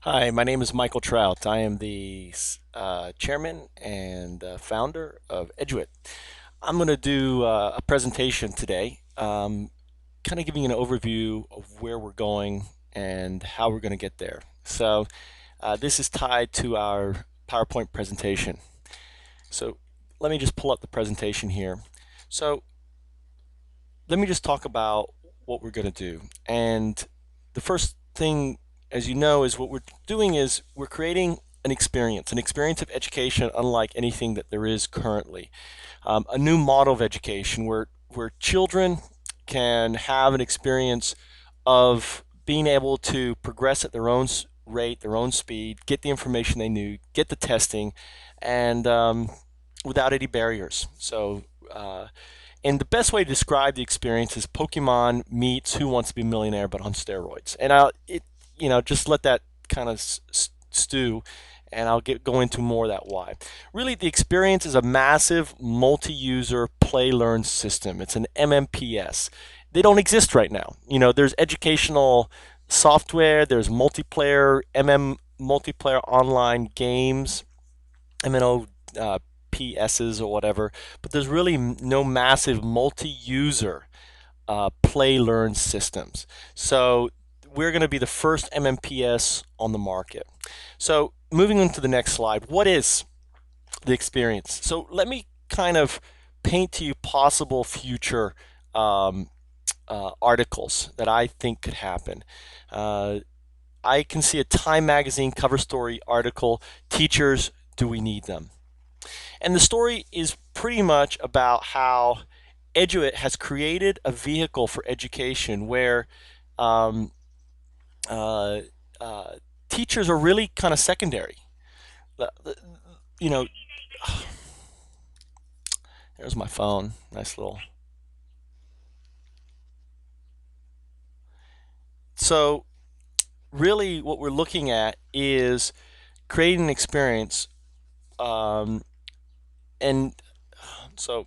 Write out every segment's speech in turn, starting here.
Hi, my name is Michael Trout. I am the chairman and founder of Eduit. I'm going to do a presentation today, kind of giving you an overview of where we're going and how we're going to get there. So this is tied to our PowerPoint presentation. So let me just pull up the presentation here. So let me just talk about what we're going to do. And the first thing, as you know, is what we're doing is we're creating an experience of education unlike anything that there is currently. A new model of education where children can have an experience of being able to progress at their own rate, their own speed, get the information they need, get the testing, and without any barriers. And the best way to describe the experience is Pokemon meets Who Wants to Be a Millionaire, but on steroids. And just let that kind of stew, and I'll go into more of that why. Really, the experience is a massive multi-user play-learn system. It's an MMPS. They don't exist right now. There's educational software, there's multiplayer, multiplayer online games, MNO PSs or whatever, but there's really no massive multi-user play-learn systems. So we're going to be the first MMPS on the market. So moving on to the next slide, what is the experience? So let me kind of paint to you possible future articles that I think could happen. I can see a Time magazine cover story article, Teachers, Do We Need Them? And the story is pretty much about how Eduit has created a vehicle for education where um, uh, uh, teachers are really kind of secondary. You know, there's my phone. Nice little. So, really, what we're looking at is creating an experience. And so,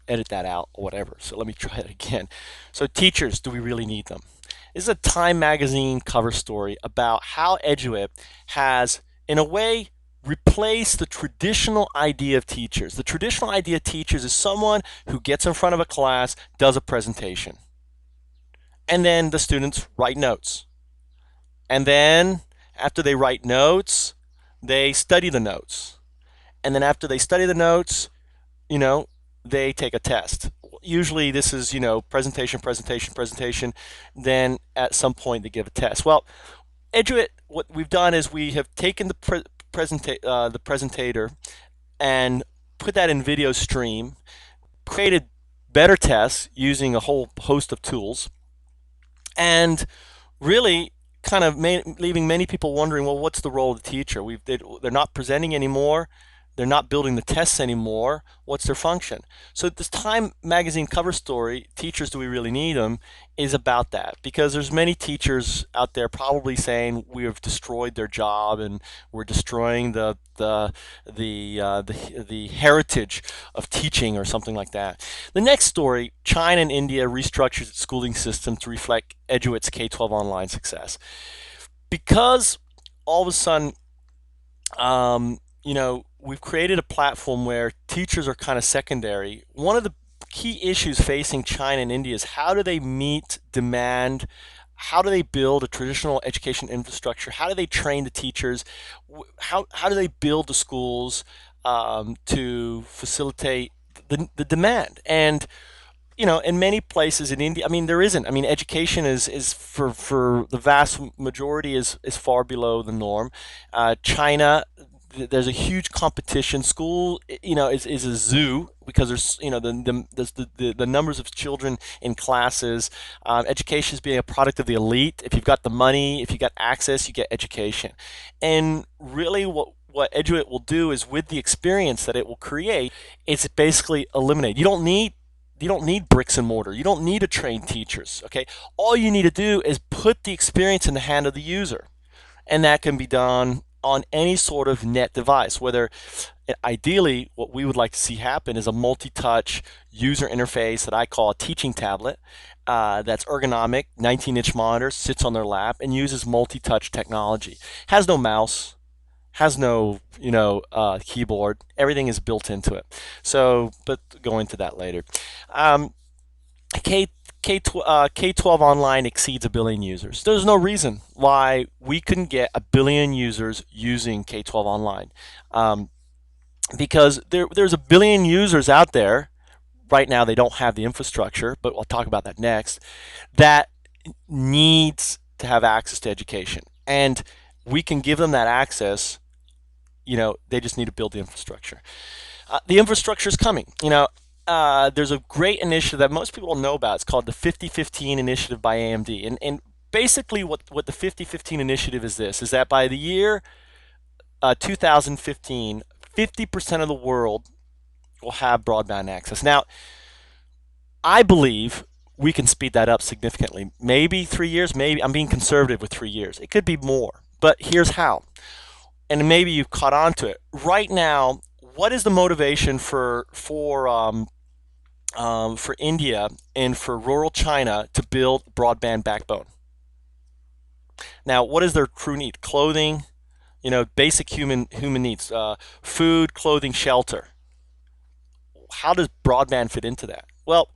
edit that out or whatever. So let me try it again. So teachers, do we really need them? This is a Time magazine cover story about how Edgewood has, in a way, replaced the traditional idea of teachers. The traditional idea of teachers is someone who gets in front of a class, does a presentation, and then the students write notes. And then after they write notes, they study the notes. And then after they study the notes, you know, they take a test. Usually this is, presentation, presentation, presentation. Then at some point they give a test. Well, Eduit, what we've done is we have taken the presentator and put that in video stream, created better tests using a whole host of tools, and really kind of leaving many people wondering, well, what's the role of the teacher? They're not presenting anymore. They're not building the tests anymore. What's their function? So this Time magazine cover story, Teachers, Do We Really Need Them, is about that, because there's many teachers out there probably saying we have destroyed their job and we're destroying the heritage of teaching or something like that. The next story, China and India restructures its schooling system to reflect Eduit's K-12 online success. Because all of a sudden, we've created a platform where teachers are kind of secondary. One of the key issues facing China and India is how do they meet demand? How do they build a traditional education infrastructure? How do they train the teachers? How do they build the schools to facilitate the demand? And in many places in India, I mean, there isn't. I mean, education is for the vast majority is far below the norm. China, there's a huge competition. School, is a zoo because there's, the numbers of children in classes. Education is being a product of the elite. If you've got the money, if you got access, you get education. And really, what Eduit will do is, with the experience that it will create, it's basically eliminate. You don't need bricks and mortar. You don't need to train teachers. Okay, all you need to do is put the experience in the hand of the user, and that can be done on any sort of net device, whether ideally what we would like to see happen is a multi-touch user interface that I call a teaching tablet that's ergonomic, 19-inch monitor, sits on their lap and uses multi-touch technology. Has no mouse, has no keyboard. Everything is built into it. So, but go into that later. Um, K K-12 online exceeds a billion users. There's no reason why we couldn't get a billion users using K-12 online, um, because there's a billion users out there right now. They don't have the infrastructure, but I'll talk about that next. That needs to have access to education, and we can give them that access. They just need to build the infrastructure. The infrastructure is coming. There's a great initiative that most people don't know about. It's called the 50-15 initiative by AMD. And basically what the 50-15 initiative is that by the year 2015, 50% of the world will have broadband access. Now, I believe we can speed that up significantly. Maybe 3 years, maybe I'm being conservative with 3 years. It could be more, but here's how. And maybe you've caught on to it. Right now, what is the motivation for India and for rural China to build a broadband backbone? Now, what is their true need? Clothing, basic human needs, food, clothing, shelter. How does broadband fit into that? Well,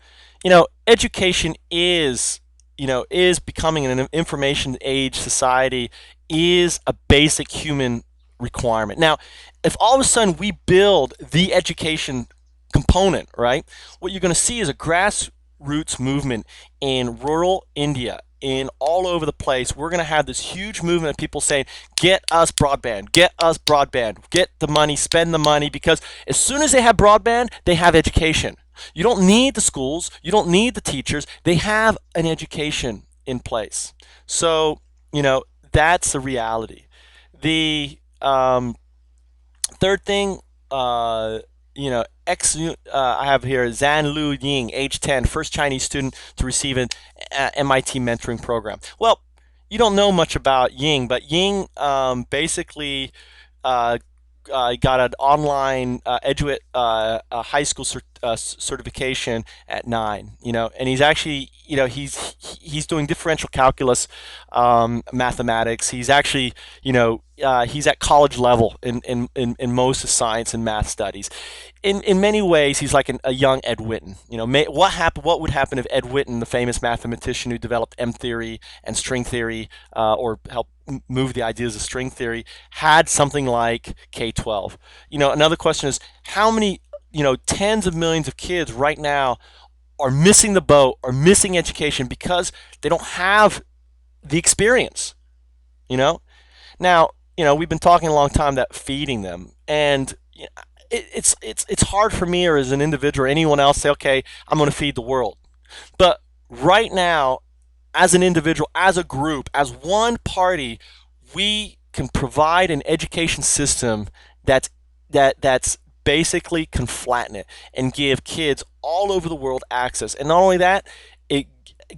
education is becoming an information age society, is a basic human requirement. Now, if all of a sudden we build the education component, right, what you're going to see is a grassroots movement in rural India, in all over the place. We're going to have this huge movement of people saying, get us broadband, get us broadband, get the money, spend the money, because as soon as they have broadband, they have education. You don't need the schools, you don't need the teachers, they have an education in place. So, that's the reality. The third thing, I have here Zhan Lu Ying, age 10, first Chinese student to receive an MIT mentoring program. Well, you don't know much about Ying, but Ying basically got an online Eduit high school certification at 9. And he's actually, he's doing differential calculus, mathematics. He's actually, he's at college level in most of science and math studies. In many ways, he's like a young Ed Witten. What would happen if Ed Witten, the famous mathematician who developed M theory and string theory, or helped move the ideas of string theory, had something like K-12? Another question is, how many, tens of millions of kids right now are missing the boat, or missing education because they don't have the experience? Now, we've been talking a long time that feeding them, and it's hard for me, or as an individual or anyone else, to say, okay, I'm going to feed the world. But right now, as an individual, as a group, as one party, we can provide an education system that's basically can flatten it and give kids all over the world access. And not only that, it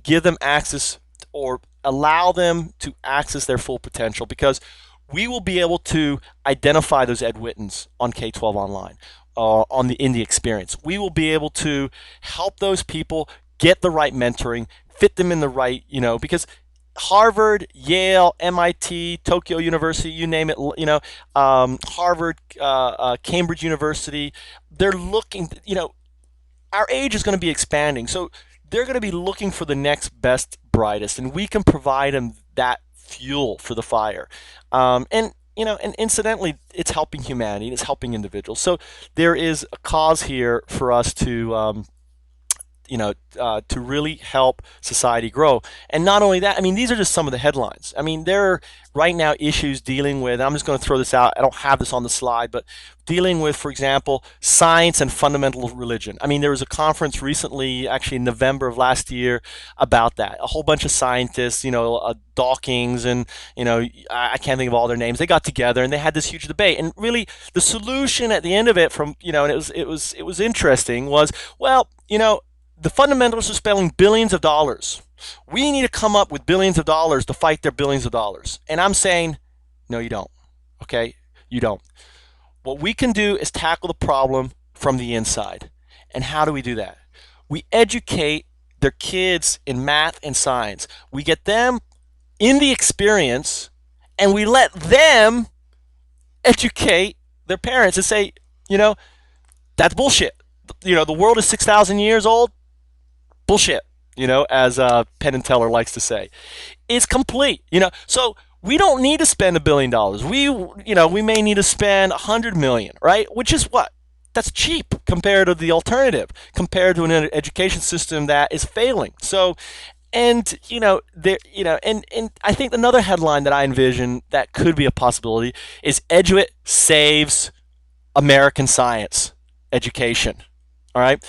give them access, or allow them to access their full potential, because we will be able to identify those Ed Wittens on K-12 online, in the experience. We will be able to help those people get the right mentoring, fit them in the right, because Harvard, Yale, MIT, Tokyo University, you name it, Harvard, Cambridge University, they're looking, our age is going to be expanding. So they're going to be looking for the next best, brightest, and we can provide them that fuel for the fire. And incidentally, it's helping humanity, it's helping individuals. So there is a cause here for us to to really help society grow. And not only that, I mean, these are just some of the headlines. I mean, there are right now issues dealing with, I'm just going to throw this out, I don't have this on the slide, but dealing with, for example, science and fundamental religion. I mean, there was a conference recently, actually in November of last year, about that. A whole bunch of scientists, Dawkins, and, I can't think of all their names. They got together and they had this huge debate. And really, the solution at the end of it, and it was interesting, was, well, the fundamentalists are spending billions of dollars. We need to come up with billions of dollars to fight their billions of dollars. And I'm saying, no, you don't. Okay, you don't. What we can do is tackle the problem from the inside. And how do we do that? We educate their kids in math and science. We get them in the experience, and we let them educate their parents and say, you know, that's bullshit. The world is 6,000 years old. Bullshit. As Penn and Teller likes to say, it's complete. So we don't need to spend $1 billion. We may need to spend 100 million, right? Which is what? That's cheap compared to the alternative, compared to an education system that is failing. So, and and I think another headline that I envision that could be a possibility is Eduit saves American science education. All right,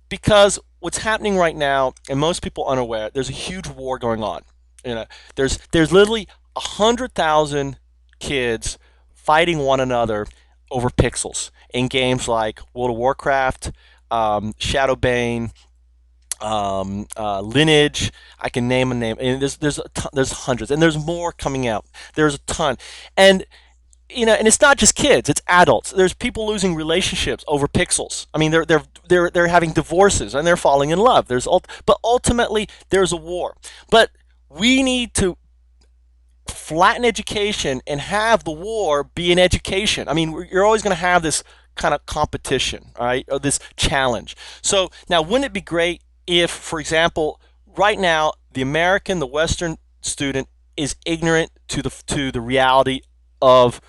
because what's happening right now, and most people unaware, there's a huge war going on. There's literally 100,000 kids fighting one another over pixels in games like World of Warcraft, Shadowbane, Lineage. I can name a name, and there's hundreds, and there's more coming out. There's a ton, and and it's not just kids; it's adults. There's people losing relationships over pixels. I mean, they're having divorces and they're falling in love. But ultimately there's a war. But we need to flatten education and have the war be an education. I mean, you're always going to have this kind of competition, all right, or this challenge. So now, wouldn't it be great if, for example, right now the Western student is ignorant to the reality of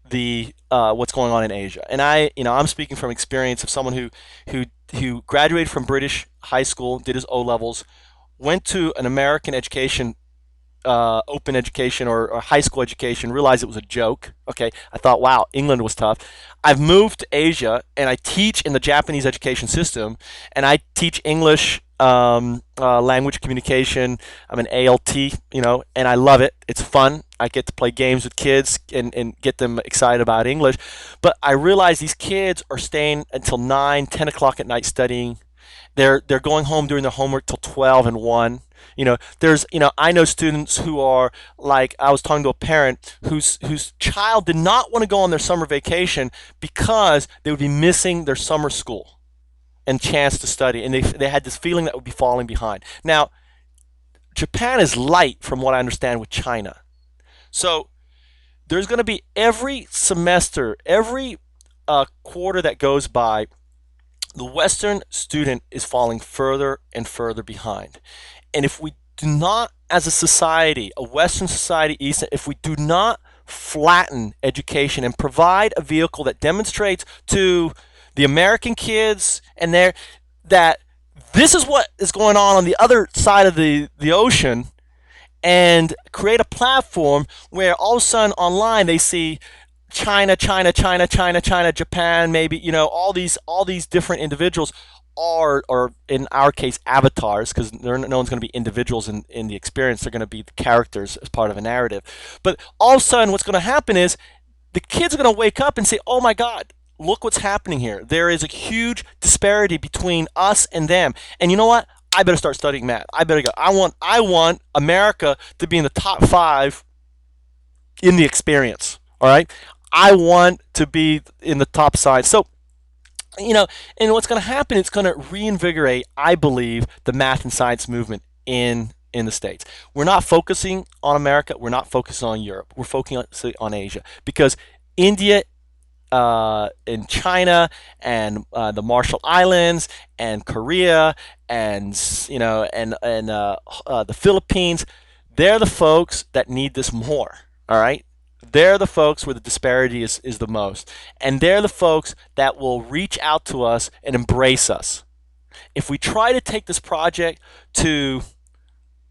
the what's going on in Asia? And I'm speaking from experience of someone who graduated from British high school, did his O levels, went to an American education, open education or high school education, realized it was a joke. Okay, I thought, wow, England was tough. I've moved to Asia and I teach in the Japanese education system, and I teach English, language communication. I'm an ALT, and I love it. It's fun. I get to play games with kids and get them excited about English. But I realize these kids are staying until 9, 10 o'clock at night studying. They're going home doing their homework till 12 and 1. I know students who are like, I was talking to a parent whose child did not want to go on their summer vacation because they would be missing their summer school and chance to study, and they had this feeling that would be falling behind. Now, Japan is light from what I understand with China. So there's going to be every semester, every quarter that goes by, the Western student is falling further and further behind. And if we do not, as a society, a Western society, if we do not flatten education and provide a vehicle that demonstrates to the American kids and that this is what is going on the other side of the ocean, and create a platform where all of a sudden online they see China, China, China, China, China, Japan, maybe, all these different individuals are, or in our case, avatars, because no one's going to be individuals in the experience. They're going to be the characters as part of a narrative. But all of a sudden, what's going to happen is the kids are going to wake up and say, "Oh my God, look what's happening here. There is a huge disparity between us and them." And you know what? I better start studying math. I better go. I want America to be in the top 5 in the experience. All right. I want to be in the top side. So, and what's going to happen, it's going to reinvigorate, I believe, the math and science movement in the States. We're not focusing on America. We're not focusing on Europe. We're focusing on Asia, because India, and China, and the Marshall Islands, and Korea, and the Philippines, they're the folks that need this more. All right. They're the folks where the disparity is the most. And they're the folks that will reach out to us and embrace us. If we try to take this project to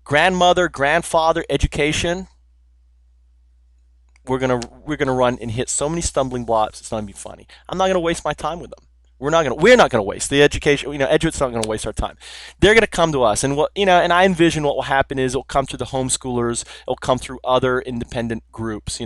grandmother, grandfather education, we're gonna run and hit so many stumbling blocks. It's not gonna be funny. I'm not gonna waste my time with them. We're not gonna waste the education. Edgewood's not gonna waste our time. They're gonna come to us, and and I envision what will happen is it'll come through the homeschoolers. It'll come through other independent groups.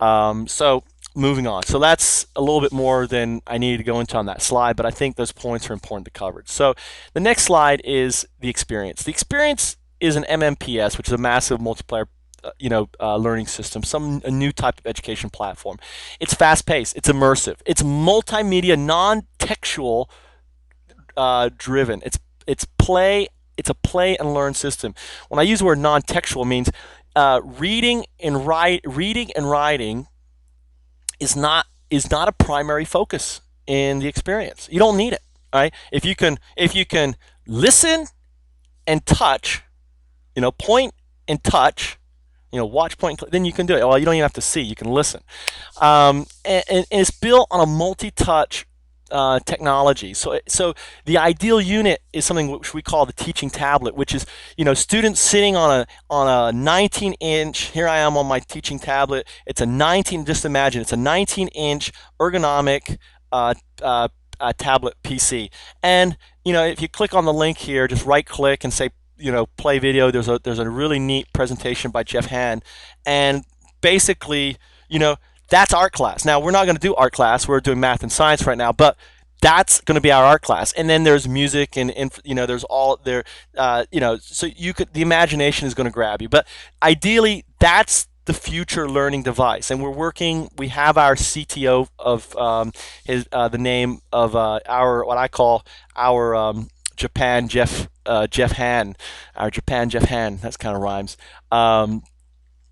So moving on. So that's a little bit more than I needed to go into on that slide, but I think those points are important to cover. So the next slide is the experience. The experience is an MMPS, which is a massive multiplier learning system, some a new type of education platform. It's fast-paced, it's immersive, it's multimedia, non-textual driven. It's a play and learn system. When I use the word non-textual, it means reading and writing is not a primary focus in the experience. You don't need it. Right? If you can listen and touch, point and touch, watch, point, then you can do it. Well, you don't even have to see. You can listen. And it's built on a multi-touch technology. So the ideal unit is something which we call the teaching tablet, which is students sitting on a 19-inch. Here I am on my teaching tablet. It's a 19. Just imagine it's a 19-inch ergonomic tablet PC. And if you click on the link here, just right-click and say play video. There's a really neat presentation by Jeff Han, and basically that's art class. Now we're not going to do art class. We're doing math and science right now, but that's going to be our art class. And then there's music and there's all there. So the imagination is going to grab you. But ideally, that's the future learning device. And we have our CTO of the name of our what I call our Japan Jeff Han, our Japan Jeff Han. That's kind of rhymes.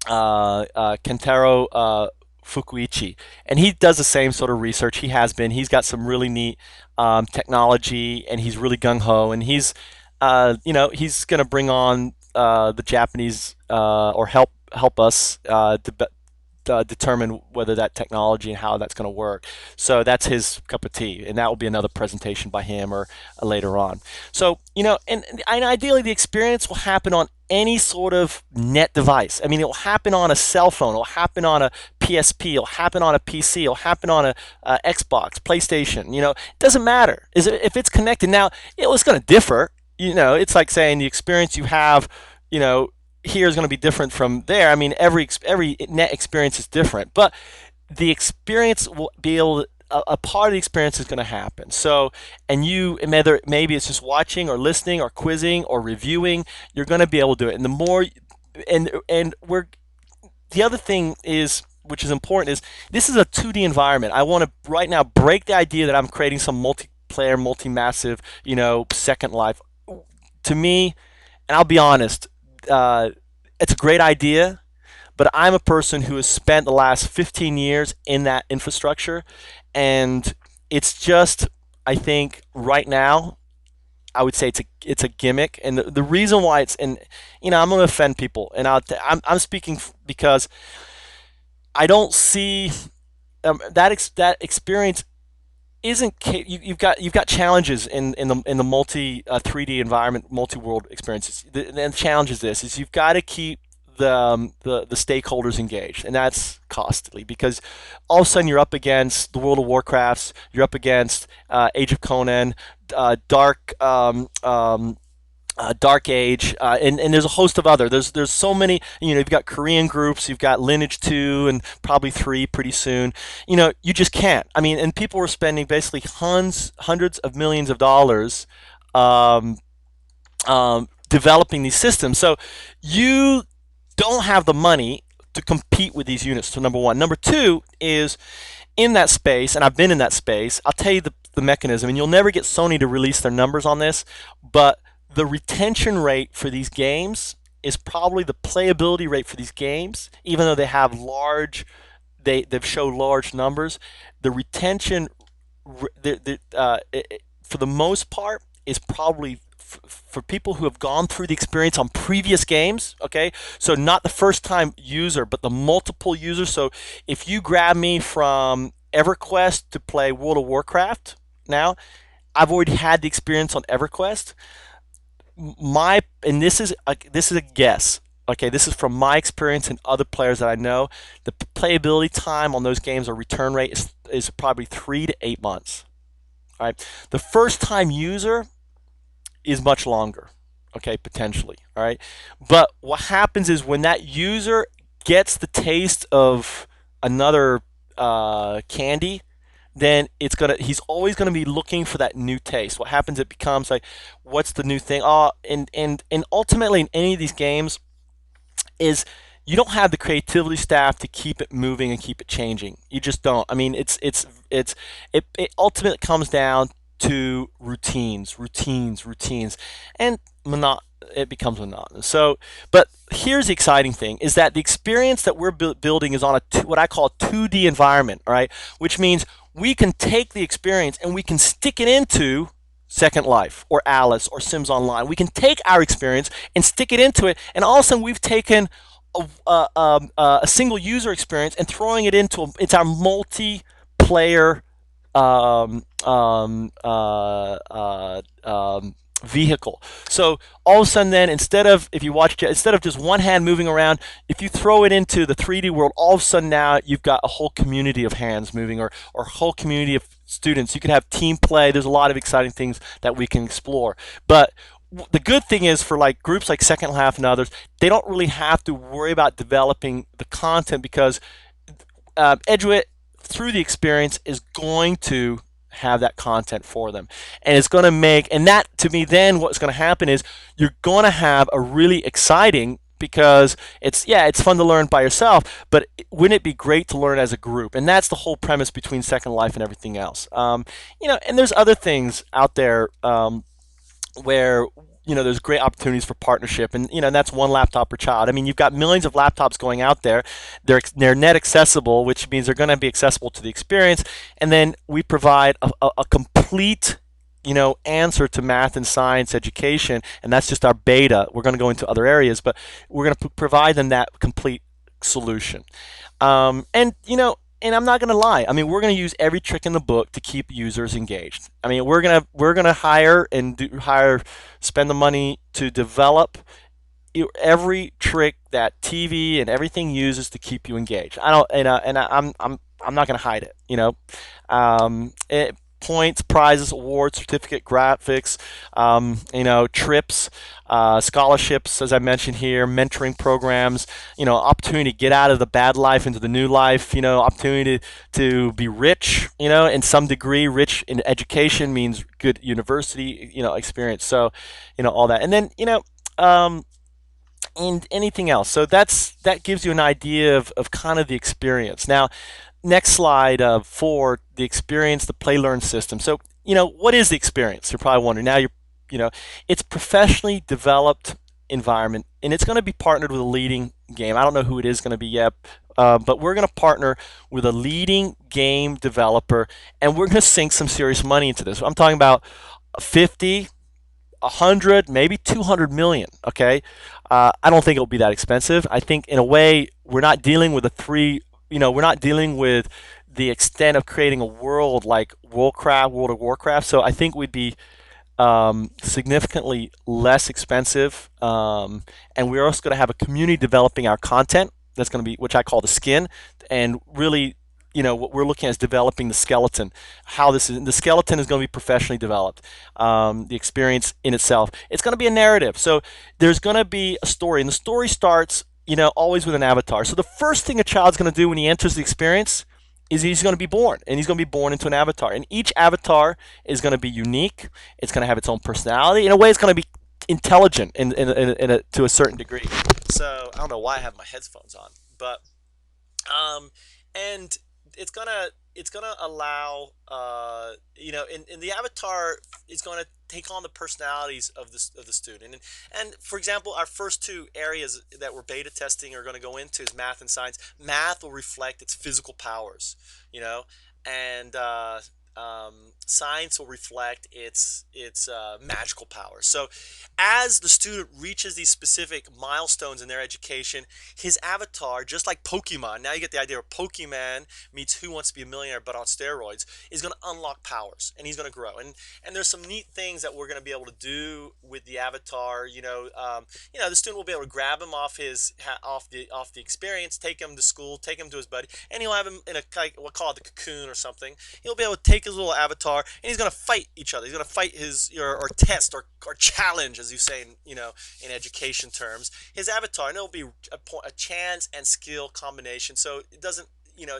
Kentaro Fukuichi, and he does the same sort of research. He's got some really neat technology, and he's really gung ho, and he's going to bring on the Japanese or help us determine whether that technology and how that's going to work. So that's his cup of tea, and that will be another presentation by him or later on. So and ideally the experience will happen on any sort of net device. I mean, it will happen on a cell phone, it will happen on a PSP, it will happen on a PC, it will happen on a Xbox, PlayStation. It doesn't matter. If it's connected now, it's going to differ. It's like saying the experience you have, here is going to be different from there. I mean, every net experience is different, but the experience will be able to, a part of the experience is going to happen. So, and maybe it's just watching or listening or quizzing or reviewing, you're going to be able to do it. And the more, the other thing is, which is important, is this is a 2D environment. I want to right now break the idea that I'm creating some multiplayer, multi-massive, Second Life. To me, and I'll be honest, it's a great idea, but I'm a person who has spent the last 15 years in that infrastructure, and it's just, I think right now, I would say it's a gimmick, and the reason why I'm going to offend people, and I'm speaking because I don't see that experience isn't. You've got challenges in the multi 3D environment, multi-world experiences. The challenge is this: is you've got to keep the stakeholders engaged, and that's costly because all of a sudden you're up against the World of Warcrafts, you're up against Age of Conan, Dark Age, and there's a host of other. There's so many. You've got Korean groups, you've got Lineage 2 and probably 3 pretty soon. You just can't. I mean, and people were spending basically hundreds of millions of dollars developing these systems. So you don't have the money to compete with these units. So number one. Number two is in that space, and I've been in that space. I'll tell you the mechanism, and you'll never get Sony to release their numbers on this, but the retention rate for these games is probably the playability rate for these games, even though they have they've showed large numbers. The retention, for the most part, is probably for people who have gone through the experience on previous games. Okay, so not the first time user, but the multiple users. So if you grab me from EverQuest to play World of Warcraft, now I've already had the experience on EverQuest. And this is a guess. Okay, this is from my experience and other players that I know. The playability time on those games or return rate is probably 3 to 8 months. All right, the first time user is much longer. Okay, potentially. All right, but what happens is when that user gets the taste of another candy, then he's always gonna be looking for that new taste. What happens? It becomes like, what's the new thing? And ultimately in any of these games is you don't have the creativity staff to keep it moving and keep it changing. You just don't. I mean, it ultimately comes down to routines, and mono- it becomes monotonous. So, but here's the exciting thing: is that the experience that we're building is on what I call a 2D environment, all right? Which means we can take the experience and we can stick it into Second Life or Alice or Sims Online. We can take our experience and stick it into it, and all of a sudden we've taken a single user experience and throwing it into it's our multiplayer um, um, uh, uh, um, vehicle. So all of a sudden, then if you watch it, instead of just one hand moving around, if you throw it into the 3D world, all of a sudden now you've got a whole community of hands moving, or a whole community of students. You can have team play. There's a lot of exciting things that we can explore. But the good thing is for like groups like Second Half and others, they don't really have to worry about developing the content because Eduit through the experience is going to have that content for them, and it's going to make, and that to me then what's going to happen is you're going to have a really exciting, because it's fun to learn by yourself, but wouldn't it be great to learn as a group? And that's the whole premise between Second Life and everything else. And there's other things out there where there's great opportunities for partnership, and that's one laptop per child. I mean, you've got millions of laptops going out there. They're net accessible, which means they're going to be accessible to the experience, and then we provide a complete answer to math and science education, and that's just our beta. We're going to go into other areas, but we're going to provide them that complete solution. And I'm not going to lie. I mean, we're going to use every trick in the book to keep users engaged. I mean, we're going to spend the money to develop every trick that TV and everything uses to keep you engaged. I don't, and I'm not going to hide it. Points, prizes, awards, certificate, graphics, trips, scholarships, as I mentioned here, mentoring programs, opportunity to get out of the bad life into the new life, opportunity to be rich, in some degree. Rich in education means good university, experience. So, all that. And then, and anything else. So that gives you an idea of kind of the experience. Now, next slide for the experience, the play learn system. So, what is the experience? You're probably wondering. Now it's professionally developed environment, and it's going to be partnered with a leading game. I don't know who it is going to be yet, but we're going to partner with a leading game developer, and we're going to sink some serious money into this. I'm talking about 50, 100, maybe 200 million. Okay, I don't think it'll be that expensive. I think in a way we're not dealing with we're not dealing with the extent of creating a world like World of Warcraft. So I think we'd be significantly less expensive, and we're also going to have a community developing our content. That's going to be, which I call the skin, and really, what we're looking at is developing the skeleton. The skeleton is going to be professionally developed. The experience in itself, it's going to be a narrative. So there's going to be a story, and the story starts, always with an avatar. So the first thing a child's going to do when he enters the experience is he's going to be born, and he's going to be born into an avatar. And each avatar is going to be unique. It's going to have its own personality. In a way, it's going to be intelligent to a certain degree. So I don't know why I have my headphones on, but and it's gonna allow in the avatar is going to take on the personalities of the student, and for example, our first two areas that we're beta testing are going to go into is math and science. Math will reflect its physical powers, and science will reflect its magical powers. So as the student reaches these specific milestones in their education, his avatar, just like Pokemon, now you get the idea of Pokemon meets Who Wants to Be a Millionaire but on steroids, is going to unlock powers, and he's going to grow. And there's some neat things that we're going to be able to do with the avatar. The student will be able to grab him off the experience, take him to school, take him to his buddy, and he'll have him in we'll call it the cocoon or something. He'll be able to take his little avatar, and he's going to fight each other. He's going to fight or test or challenge, as you say in education terms, his avatar, and it'll be a chance and skill combination. So it doesn't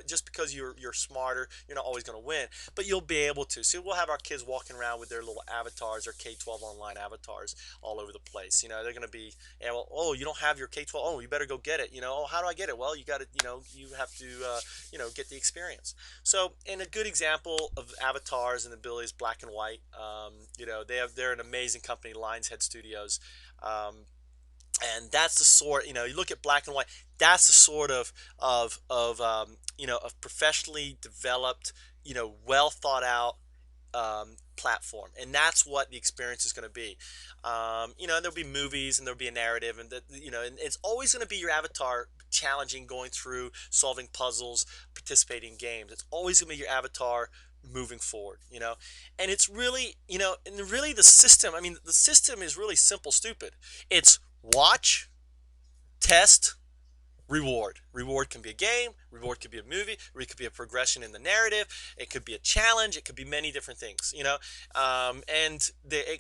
just because you're smarter, you're not always going to win, but you'll be able to. So we'll have our kids walking around with their little avatars, their K-12 online avatars all over the place. They're going to be, yeah, well, oh, you don't have your K-12, oh, you better go get it. Oh, how do I get it? Well, you got to, you have to, get the experience. So, and a good example of avatars and abilities, Black and White. They're an amazing company, Lionshead Studios. And that's the sort, you look at Black and White, that's the sort of professionally developed, well thought out platform, and that's what the experience is going to be. And there'll be movies, and there'll be a narrative, and and it's always going to be your avatar challenging, going through, solving puzzles, participating in games. It's always going to be your avatar moving forward. And it's really, and really the system. I mean, the system is really simple, stupid. It's watch, test, reward. Reward can be a game, reward could be a movie, or it could be a progression in the narrative, it could be a challenge, it could be many different things, it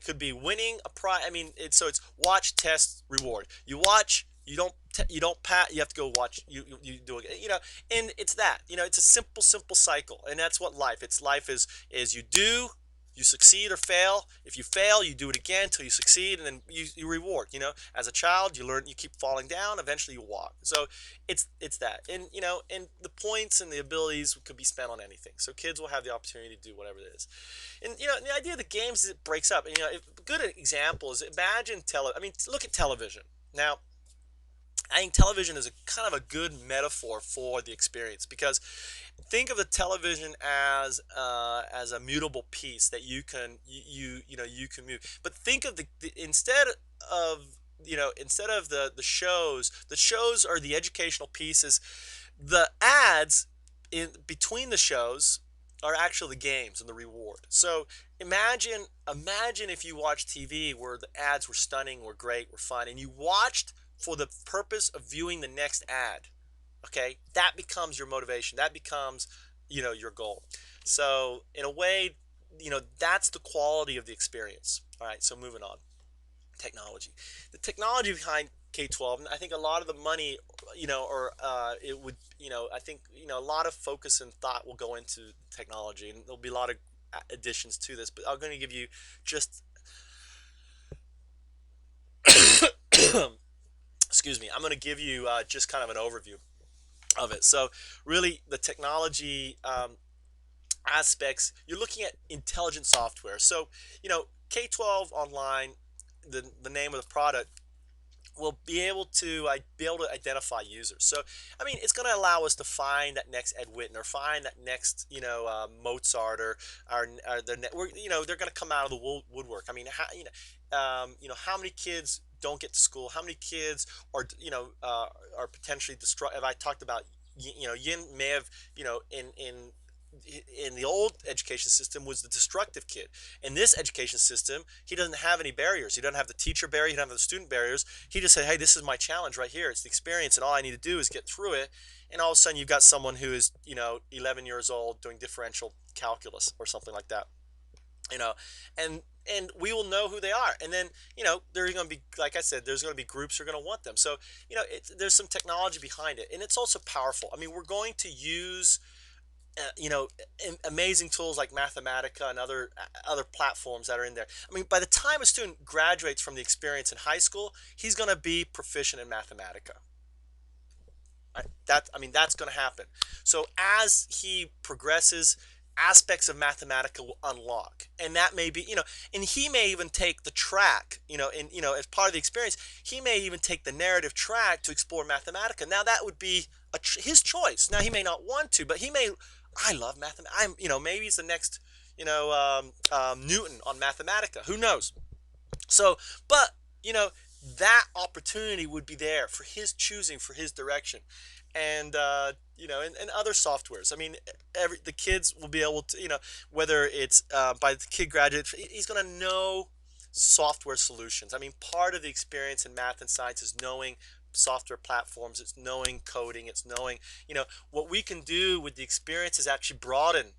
could be winning a prize. I mean, it's watch, test, reward. You watch, you don't pat, you have to go watch, you do it, and it's that, it's a simple cycle, and that's what life is. You succeed or fail. If you fail, you do it again until you succeed, and then you reward. As a child, you learn, you keep falling down, eventually you walk. So it's that, and the points and the abilities could be spent on anything. So kids will have the opportunity to do whatever it is. And the idea of the games is it breaks up. And a good example is, imagine I mean, look at television. Now, I think television is a kind of a good metaphor for the experience, because think of the television as a mutable piece that you can move. But think of of instead of the shows are the educational pieces. The ads in between the shows are actually the games and the reward. So imagine if you watched TV where the ads were stunning, were great, were fun, and you watched for the purpose of viewing the next ad. Okay, that becomes your motivation, that becomes your goal. So in a way, that's the quality of the experience. All right, so moving on. Technology, the technology behind K-12, and I think a lot of the money, or it would, I think, a lot of focus and thought will go into technology, and there'll be a lot of additions to this, but I'm going to give you just excuse me, I'm going to give you just kind of an overview of it. So really, the technology aspects, you're looking at intelligent software. So K-12 online, the name of the product, will be able to identify users. So I mean, it's going to allow us to find that next Ed Whitten, or find that next Mozart, or the they're going to come out of the woodwork. I mean, how many kids don't get to school? How many kids are potentially destructive? I talked about, Yin may have, in the old education system, was the destructive kid. In this education system, he doesn't have any barriers. He doesn't have the teacher barrier, he doesn't have the student barriers. He just said, hey, this is my challenge right here, it's the experience, and all I need to do is get through it. And all of a sudden you've got someone who is 11 years old doing differential calculus or something like that, you know and we will know who they are. And then there's going to be, like I said, there's going to be groups who are going to want them. So there's some technology behind it, and it's also powerful. I mean, we're going to use amazing tools like Mathematica and other platforms that are in there. I mean, by the time a student graduates from the experience in high school, he's going to be proficient in Mathematica. That's going to happen. So as he progresses, aspects of Mathematica will unlock, and that may be, and he may even take the track, as part of the experience, he may even take the narrative track to explore Mathematica. Now that would be his choice. Now he may not want to, but he may. I love mathematics. Maybe he's the next, Newton on Mathematica. Who knows? So, but that opportunity would be there for his choosing, for his direction, and and other softwares. I mean, the kids will be able to, whether it's by the kid graduates, he's going to know software solutions. I mean, part of the experience in math and science is knowing software platforms. It's knowing coding. It's knowing, what we can do with the experience is actually broaden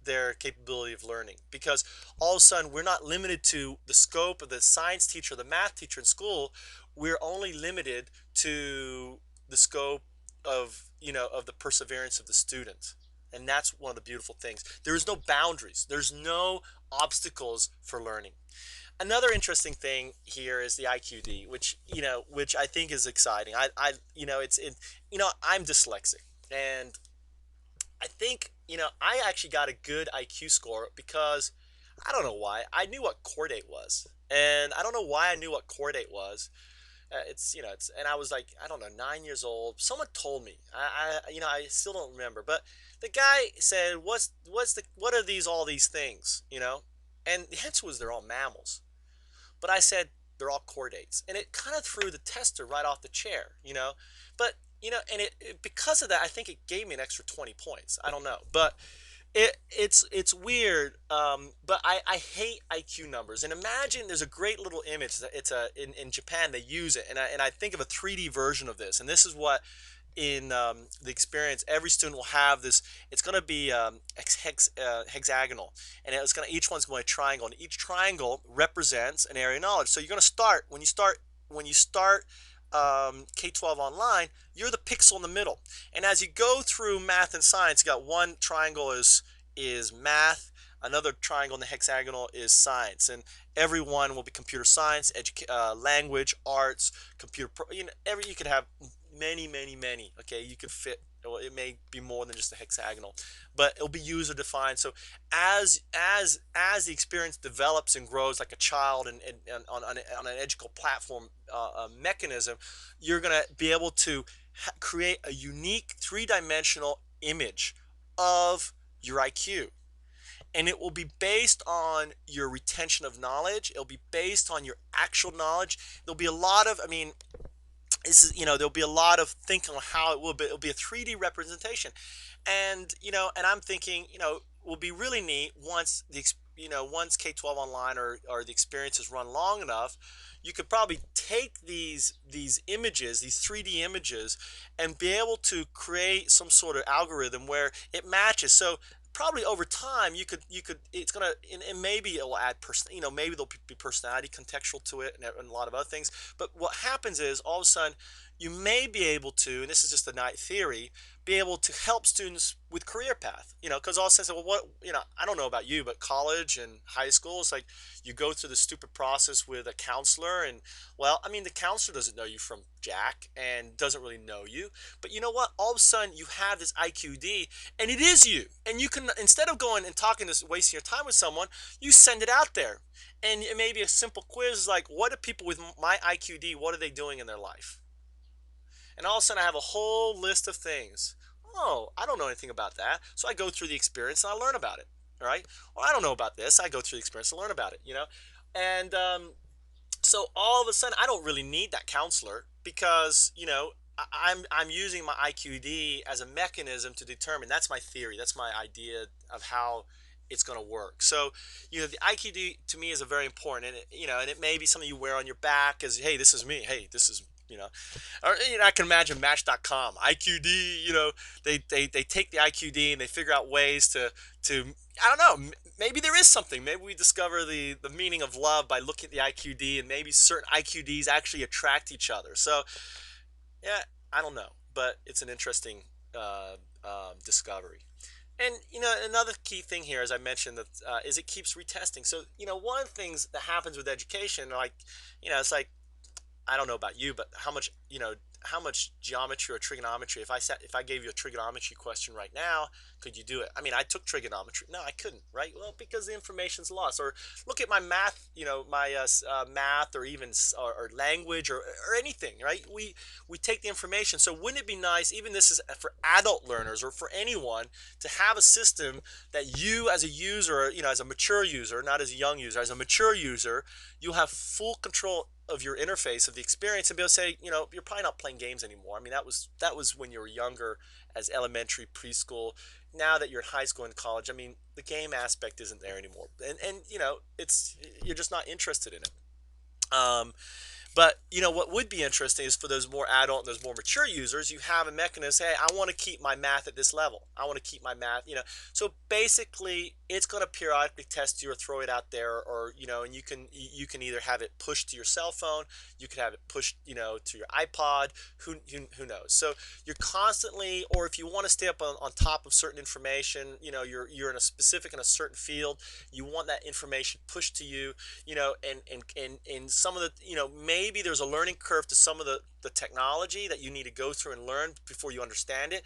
their capability of learning, because all of a sudden we're not limited to the scope of the science teacher, the math teacher in school. We're only limited to the scope of of the perseverance of the student. And that's one of the beautiful things. There is no boundaries. There's no obstacles for learning. Another interesting thing here is the IQD, which I think is exciting. I'm dyslexic, and I think I actually got a good IQ score because I don't know why I knew what chordate was, and I don't know why I knew what chordate was. And I was like, I don't know, 9 years old. Someone told me. I still don't remember, but the guy said, what are all these things, And the answer was they're all mammals. But I said they're all chordates, and it kind of threw the tester right off the chair. But and because of that, I think it gave me an extra 20 points. I don't know, but it's weird. But I hate IQ numbers. And imagine there's a great little image. In Japan they use it, and I think of a 3D version of this, and this is what in the experience every student will have this. It's going to be hexagonal, and each one's going to be a triangle, and each triangle represents an area of knowledge. So you're going to start when you start K-12 online, you're the pixel in the middle. And as you go through math and science, you got one triangle is math, another triangle in the hexagonal is science, and every one will be computer science, language, arts, you could have many, many, many. Okay, you could fit. Well, it may be more than just a hexagonal, but it'll be user defined. So as the experience develops and grows like a child, and on an educational platform mechanism, you're gonna be able to create a unique three-dimensional image of your IQ, and it will be based on your retention of knowledge. It'll be based on your actual knowledge. There'll be a lot of, I mean, there'll be a lot of thinking on how it will be. It'll be a 3D representation, and I'm thinking, will be really neat once K-12 online or the experience is run long enough. You could probably take these images, these 3D images, and be able to create some sort of algorithm where it matches. So probably over time you could it's gonna, and maybe it will add maybe there'll be personality contextual to it, and a lot of other things. But what happens is all of a sudden you may be able to, and this is just a night theory, be able to help students with career path, because all of a sudden, well, I don't know about you, but college and high school, it's like you go through the stupid process with a counselor, and well, I mean, the counselor doesn't know you from Jack and doesn't really know you, but you know what, all of a sudden you have this IQD, and it is you, and you can, instead of going and talking to wasting your time with someone, you send it out there, and it may be a simple quiz like, what are people with my IQD, what are they doing in their life? And all of a sudden I have a whole list of things. Oh, I don't know anything about that. So I go through the experience and I learn about it. All right. Well, I don't know about this. I go through the experience and learn about it. And so all of a sudden I don't really need that counselor because, I'm using my IQD as a mechanism to determine. That's my theory. That's my idea of how it's going to work. So, the IQD to me is a very important, and it may be something you wear on your back as, hey, this is me. Hey, this is, or I can imagine Match.com IQD. They take the IQD and they figure out ways to I don't know. Maybe there is something. Maybe we discover the meaning of love by looking at the IQD, and maybe certain IQDs actually attract each other. So yeah, I don't know, but it's an interesting discovery. And another key thing here, as I mentioned, that is it keeps retesting. So one of the things that happens with education, like it's like, I don't know about you, but how much geometry or trigonometry, if I gave you a trigonometry question right now, could you do it? I mean, I took trigonometry. No, I couldn't, right? Well, because the information's lost. Or look at my math, my math, or even or language, or anything, right? We take the information. So wouldn't it be nice, even this is for adult learners or for anyone, to have a system that you as a user, as a mature user, not as a young user, as a mature user, you have full control of your interface of the experience, and be able to say, you're probably not playing games anymore. I mean, that was when you were younger, as elementary, preschool. Now that you're in high school and college, I mean, the game aspect isn't there anymore, and it's, you're just not interested in it. But what would be interesting is for those more adult and those more mature users, you have a mechanism. Hey, I want to keep my math at this level. I want to keep my math. So basically, it's going to periodically test you or throw it out there, or and you can either have it pushed to your cell phone, you could have it pushed to your iPod. Who knows? So you're constantly, or if you want to stay up on top of certain information, you're in a certain field, you want that information pushed to you, and some of the, maybe there's a learning curve to some of the technology that you need to go through and learn before you understand it.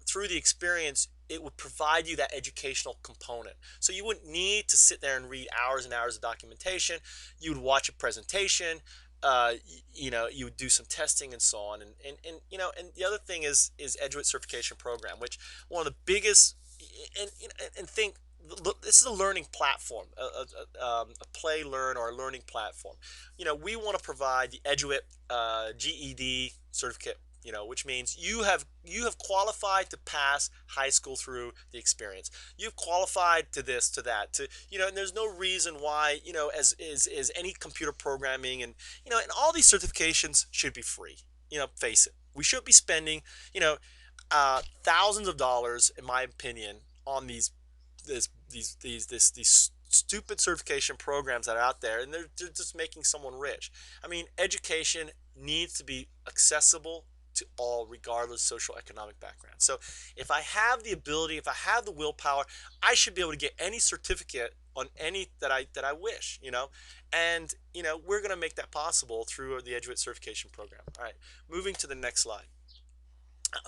Through the experience, it would provide you that educational component. So you wouldn't need to sit there and read hours and hours of documentation. You would watch a presentation. You would do some testing and so on. And the other thing is Eduit certification program, which one of the biggest, and think, this is a learning platform, a play learn or a learning platform. We want to provide the Eduit GED certificate, which means you have qualified to pass high school through the experience. You've qualified to this, to that, to and there's no reason why, as is any computer programming, and all these certifications should be free. Face it, we should be spending, thousands of dollars, in my opinion, on these stupid certification programs that are out there, and they're just making someone rich. I mean, education needs to be accessible to all, regardless of social economic background. So if I have the ability, if I have the willpower, I should be able to get any certificate on any that I wish, and we're going to make that possible through the Eduit certification program. All right, moving to the next slide.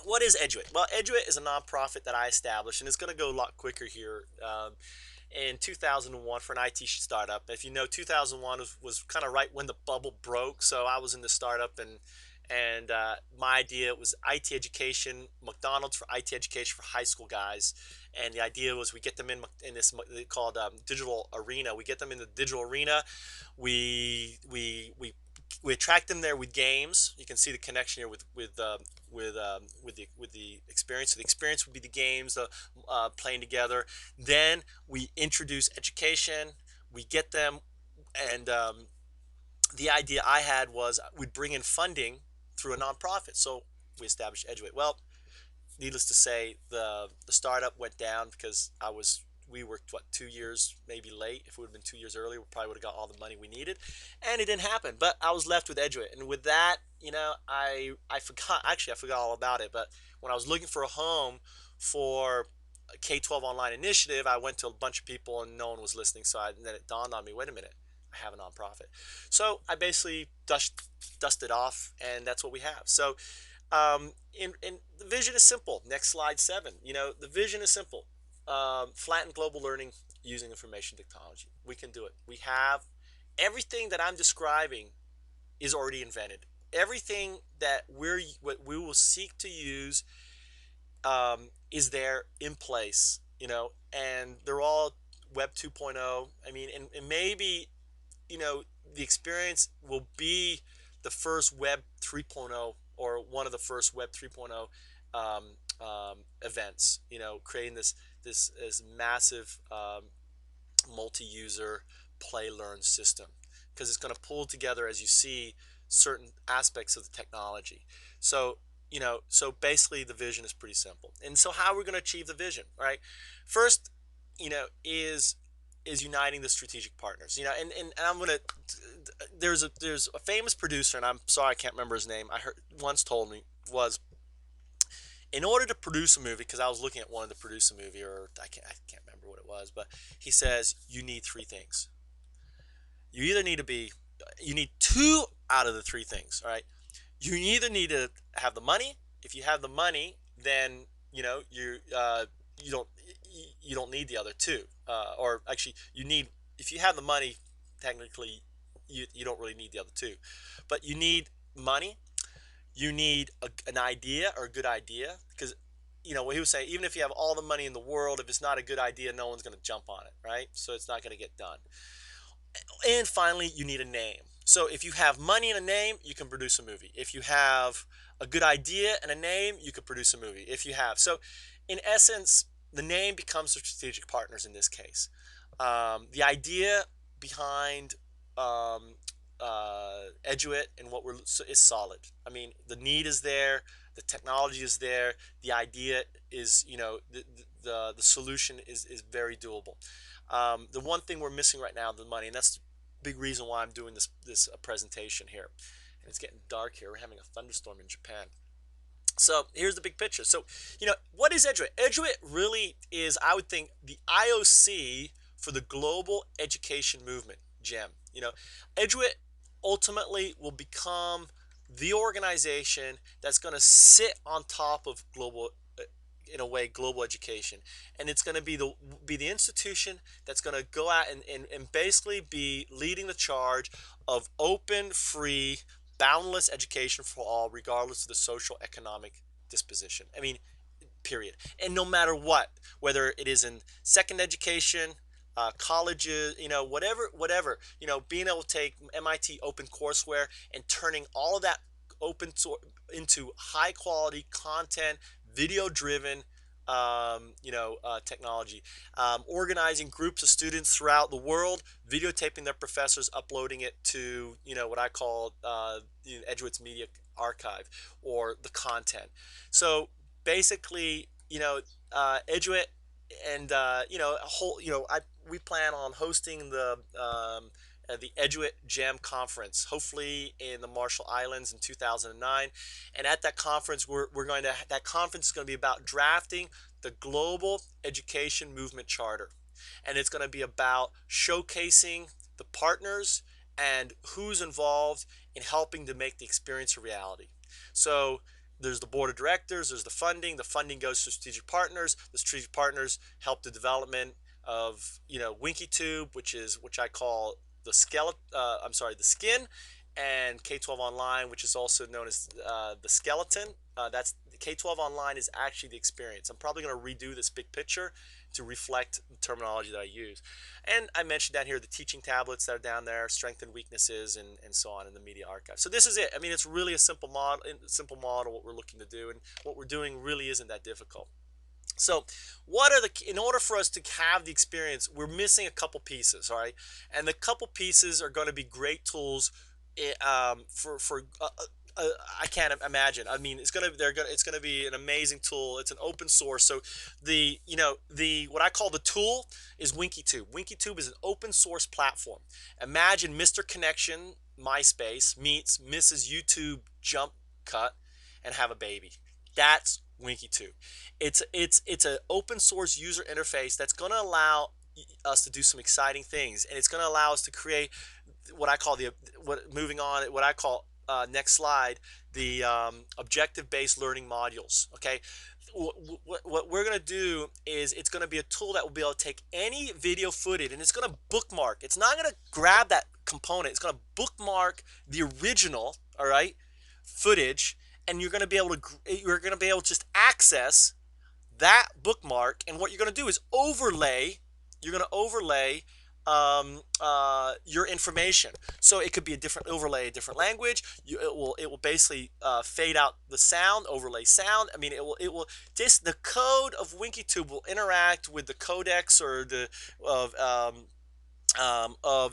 What is Edgewood? Well, Edgewood is a nonprofit that I established, and it's going to go a lot quicker here. In 2001 for an IT startup. If you know, 2001 was kind of right when the bubble broke, so I was in the startup, and my idea was IT education, McDonald's for IT education for high school guys. And the idea was we get them in this called digital arena. We get them in the digital arena. We attract them there with games. You can see the connection here with the experience. So the experience would be the games, playing together. Then we introduce education. We get them, and the idea I had was we'd bring in funding through a nonprofit. So we established Edgewood. Well, needless to say, the startup went down because we were, what, 2 years maybe late. If it would have been 2 years earlier, we probably would have got all the money we needed, and it didn't happen. But I was left with Edgewood, and with that, I forgot all about it. But when I was looking for a home for a K-12 online initiative, I went to a bunch of people, and no one was listening. And then it dawned on me, wait a minute, I have a nonprofit. So I basically dusted off, and that's what we have. So and the vision is simple. Next slide, 7. The vision is simple. Flatten global learning using information technology. We can do it. We have everything that I'm describing is already invented. Everything that what we will seek to use is there in place. And they're all Web 2.0. I mean, and maybe the experience will be the first Web 3.0, or one of the first Web 3.0 events. Creating this massive multi-user play learn system, because it's going to pull together, as you see, certain aspects of the technology. So basically the vision is pretty simple. And so how are we going to achieve the vision? Right, first, is uniting the strategic partners. And I'm going to, there's a famous producer, and I'm sorry I can't remember his name. I heard once told me was, in order to produce a movie, because I was looking at one to produce a movie, or I can't remember what it was, but he says you need three things. You need two out of the three things. All right, you either need to have the money. If you have the money, then you don't need the other two. Or actually, you need, if you have the money, technically you don't really need the other two, but you need money. You need an idea, or a good idea, because what he was saying, even if you have all the money in the world, if it's not a good idea, no one's going to jump on it, right? So it's not going to get done. And finally, you need a name. So if you have money and a name, you can produce a movie. If you have a good idea and a name, you can produce a movie. So in essence, the name becomes the strategic partners in this case. The idea behind Eduit and what we're is solid. I mean, the need is there, the technology is there, the idea is, the solution is very doable. The one thing we're missing right now is the money, and that's the big reason why I'm doing this presentation here. And it's getting dark here. We're having a thunderstorm in Japan. So here's the big picture. So, what is Eduit? Eduit really is, I would think, the IOC for the global education movement, GEM. Eduit ultimately will become the organization that's going to sit on top of in a way, global education, and it's going to be the institution that's going to go out and basically be leading the charge of open, free, boundless education for all, regardless of the social economic disposition. I mean, period. And no matter what, whether it is in second education, colleges, whatever, being able to take MIT open courseware and turning all of that open source into high quality content, video driven, technology, organizing groups of students throughout the world, videotaping their professors, uploading it to, what I call Edgewood's media archive, or the content. So basically, Eduit, and a whole, we plan on hosting the Eduit Jam Conference, hopefully in the Marshall Islands in 2009. And at that conference, that conference is going to be about drafting the Global Education Movement Charter. And it's going to be about showcasing the partners and who's involved in helping to make the experience a reality. So there's the board of directors, there's the funding. The funding goes to strategic partners. The strategic partners help the development of, WinkyTube, which I call the skeleton. The skin, and K-12 Online, which is also known as the skeleton. That's K-12 Online is actually the experience. I'm probably going to redo this big picture to reflect the terminology that I use. And I mentioned down here the teaching tablets that are down there, strengths and weaknesses, and so on in the media archive. So this is it. I mean, it's really a simple model what we're looking to do, and what we're doing really isn't that difficult. So, in order for us to have the experience, we're missing a couple pieces, all right? And the couple pieces are going to be great tools, for I can't imagine. I mean, it's gonna be an amazing tool. It's an open source. So the what I call the tool is WinkyTube. WinkyTube is an open source platform. Imagine Mr. Connection MySpace meets Mrs. YouTube Jump Cut and have a baby. That's WinkyTube. It's an open source user interface that's going to allow us to do some exciting things, and it's going to allow us to create what I call what I call, next slide, the objective-based learning modules. Okay, what we're going to do is it's going to be a tool that will be able to take any video footage, and it's going to bookmark. It's not going to grab that component. It's going to bookmark the original, all right, footage, and you're going to be able to just access that bookmark. And what you're going to do is you're going to overlay your information. So it could be a different overlay, a different language. It will basically fade out the sound, overlay sound. I mean, the code of WinkyTube will interact with the codecs or of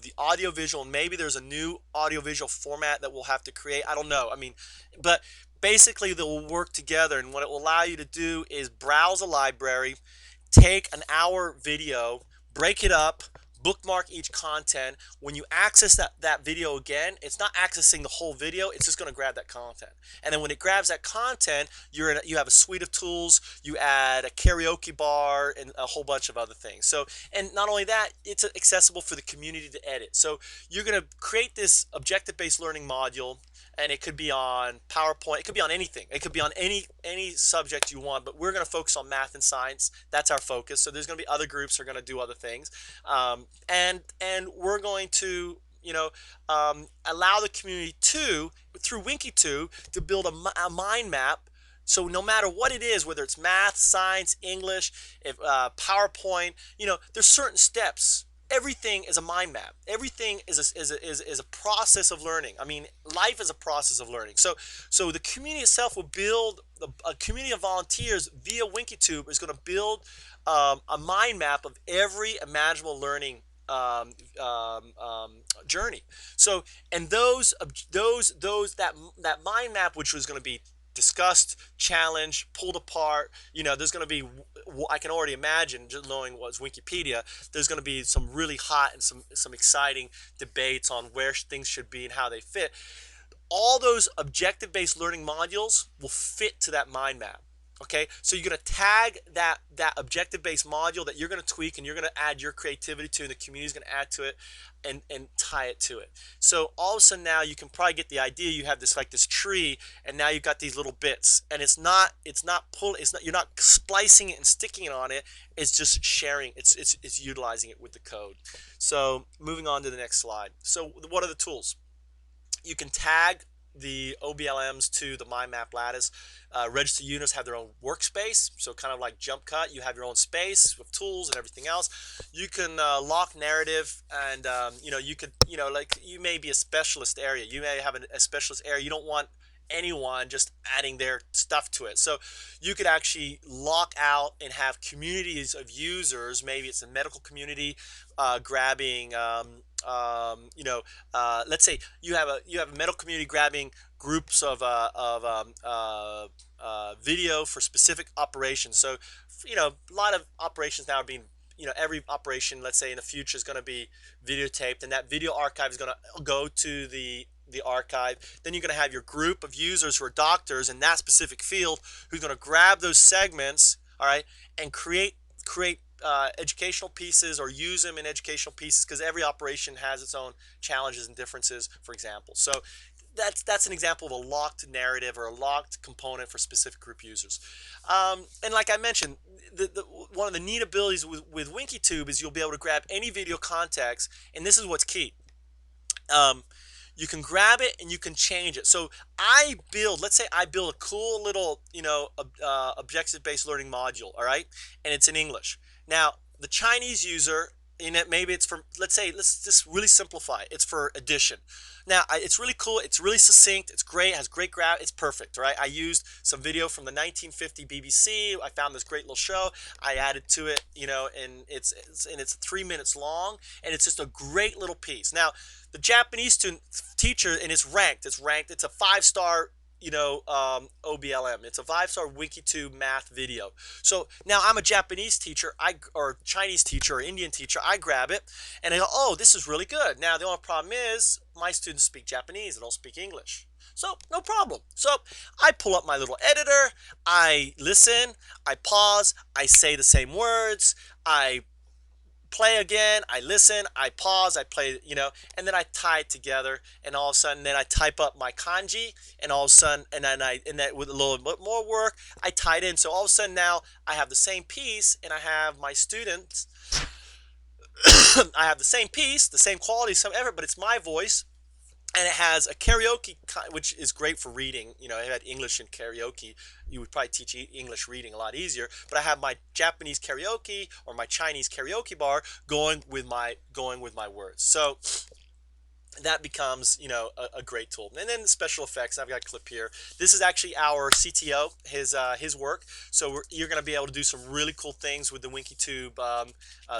the audiovisual. Maybe there's a new audiovisual format that we'll have to create. I don't know. I mean, but basically they will work together, and what it will allow you to do is browse a library, take an hour video, break it up, bookmark each content. When you access that video again, it's not accessing the whole video, it's just going to grab that content. And then when it grabs that content, you have a suite of tools. You add a karaoke bar and a whole bunch of other things. So, and not only that, it's accessible for the community to edit. So you're going to create this objective-based learning module, and it could be on PowerPoint. It could be on anything. It could be on any subject you want, but we're going to focus on math and science. That's our focus. So there's going to be other groups who are going to do other things, and we're going to allow the community through WinkyTube to build a mind map. So no matter what it is, whether it's math, science, English, PowerPoint, there's certain steps. Everything is a mind map. Everything is a process of learning. I mean, life is a process of learning. So the community itself will build a community of volunteers via WinkyTube is going to build a mind map of every imaginable learning journey. So, and that mind map, which was going to be discussed, challenged, pulled apart. There's going to be, I can already imagine, just knowing what's Wikipedia, there's going to be some really hot and some exciting debates on where things should be and how they fit. All those objective-based learning modules will fit to that mind map. Okay, so you're going to tag that objective-based module that you're going to tweak and you're going to add your creativity to, and the community is going to add to it, and tie it to it. So all of a sudden now you can probably get the idea. You have this, like this tree, and now you've got these little bits, and you're not splicing it and sticking it on it. It's just sharing. It's utilizing it with the code. So moving on to the next slide. So what are the tools? You can tag the OBLMs to the mind map lattice. Register units have their own workspace, so kind of like jump cut, you have your own space with tools and everything else. You can lock narrative, and you could, like, you may be a specialist area. You may have a specialist area. You don't want anyone just adding their stuff to it. So you could actually lock out and have communities of users. Maybe it's a medical community grabbing, let's say you have a medical community grabbing groups of video for specific operations. So a lot of operations now are being, every operation, let's say in the future, is going to be videotaped, and that video archive is going to go to the archive. Then you're going to have your group of users who are doctors in that specific field, who's going to grab those segments, all right, and create educational pieces, or use them in educational pieces, because every operation has its own challenges and differences, for example. So that's an example of a locked narrative or a locked component for specific group users. And like I mentioned, one of the neat abilities with WinkyTube is you'll be able to grab any video context, and this is what's key. You can grab it and you can change it. So let's say I build a cool little, objective-based learning module, all right? And it's in English. Now, the Chinese user, in it, maybe it's for, let's just really simplify it. It's for addition. Now, it's really cool. It's really succinct. It's great. It has great graph. It's perfect, right? I used some video from the 1950 BBC. I found this great little show. I added to it, and it's 3 minutes long, and it's just a great little piece. Now, the Japanese teacher, and it's ranked. It's a 5-star, OBLM. It's a 5-star WinkyTube math video. So now I'm a Japanese teacher, or Chinese teacher, or Indian teacher. I grab it and I go, oh, this is really good. Now the only problem is my students speak Japanese. They don't speak English. So no problem. So I pull up my little editor. I listen. I pause. I say the same words. I play again, I listen, I pause, I play, and then I tie it together, and all of a sudden, then I type up my kanji, and all of a sudden, and that with a little bit more work, I tie it in. So all of a sudden now I have the same piece, and I have my students. I have the same piece, the same quality, but it's my voice. And it has a karaoke, which is great for reading. It had English and karaoke. You would probably teach English reading a lot easier. But I have my Japanese karaoke or my Chinese karaoke bar going with my words. So that becomes, a great tool. And then the special effects, I've got a clip here. This is actually our CTO, his work. So you're going to be able to do some really cool things with the WinkyTube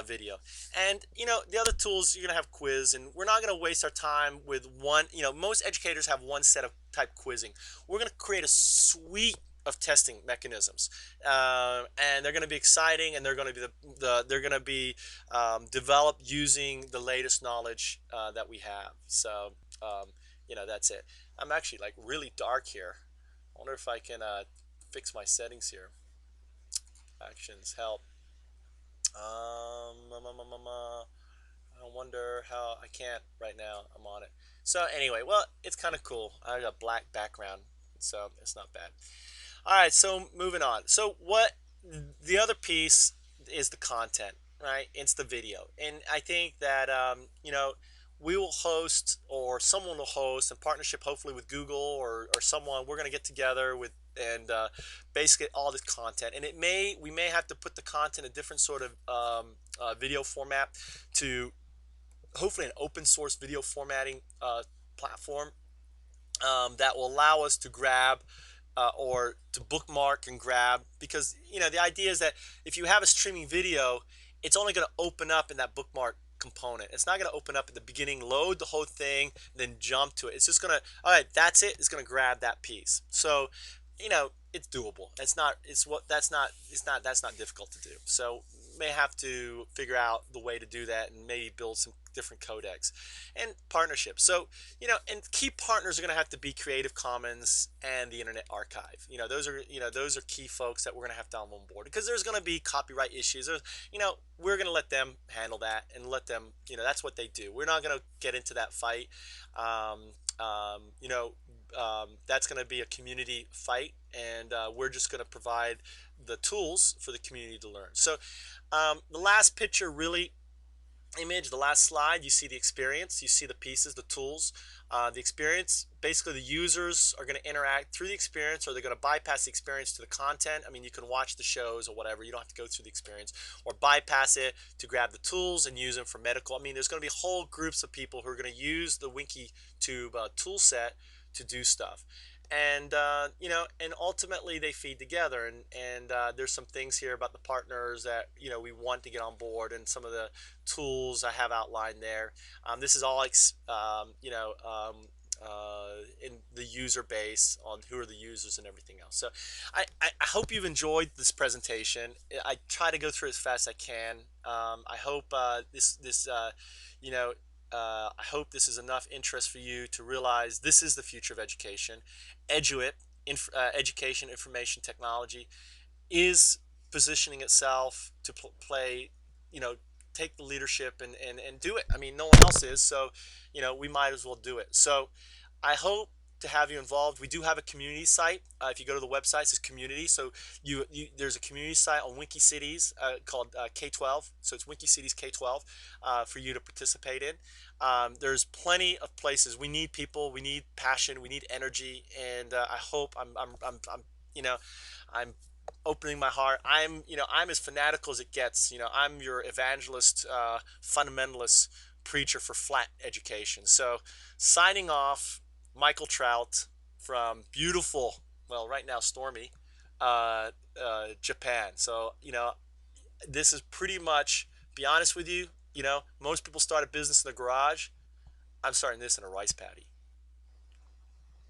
video. And, the other tools, you're going to have quiz, and we're not going to waste our time with one. Most educators have one set of type quizzing. We're going to create a suite of testing mechanisms, and they're going to be exciting, and they're going to be developed using the latest knowledge that we have. So that's it. I'm actually like really dark here. I wonder if I can fix my settings here. Actions, help. I wonder how. I can't right now. I'm on it. So anyway, well, it's kind of cool. I got a black background, so it's not bad. All right, so moving on. So the other piece is the content, right? It's the video. And I think that, we will host, or someone will host, in partnership hopefully with Google or someone. We're going to get together with, and basically all this content. And we may have to put the content in a different sort of video format, to hopefully an open source video formatting platform that will allow us to grab or to bookmark and grab, because the idea is that if you have a streaming video, it's only going to open up in that bookmark component. It's not going to open up at the beginning, load the whole thing, then jump to it. It's just going to, all right, that's it. It's going to grab that piece. So, it's doable. That's not difficult to do. So may have to figure out the way to do that and maybe build some different codecs and partnerships. So, and key partners are going to have to be Creative Commons and the Internet Archive. Those are key folks that we're going to have to have on board because there's going to be copyright issues. We're going to let them handle that and let them, that's what they do. We're not going to get into that fight. Um, um, you know, that's going to be a community fight, and we're just going to provide the tools for the community to learn. So, the last picture really image, the last slide, you see the experience, you see the pieces, the tools, the experience. Basically, the users are going to interact through the experience, or they're going to bypass the experience to the content. I mean, you can watch the shows or whatever. You don't have to go through the experience, or bypass it to grab the tools and use them for medical. I mean, there's going to be whole groups of people who are going to use the WinkyTube tool set to do stuff. And and ultimately they feed together, and there's some things here about the partners that we want to get on board, and some of the tools I have outlined there. This is all in the user base on who are the users and everything else. So I hope you've enjoyed this presentation. I try to go through as fast as I can. I hope you know I hope this is enough interest for you to realize this is the future of education. Eduit, education, information technology, is positioning itself to play, you know, take the leadership and do it. I mean, no one else is, so, we might as well do it. So I hope to have you involved. We do have a community site. If you go to the website, it says community. So there's a community site on Winky Cities called K12. So it's Winky Cities K12 for you to participate in. There's plenty of places. We need people. We need passion. We need energy. And I hope you know, I'm opening my heart. I'm as fanatical as it gets. I'm your evangelist, fundamentalist preacher for flat education. So, signing off, Michael Trout from beautiful, well, right now stormy, Japan. So, this is pretty much. Be honest with you. Most people start a business in the garage. I'm starting this in a rice paddy.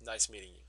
Nice meeting you.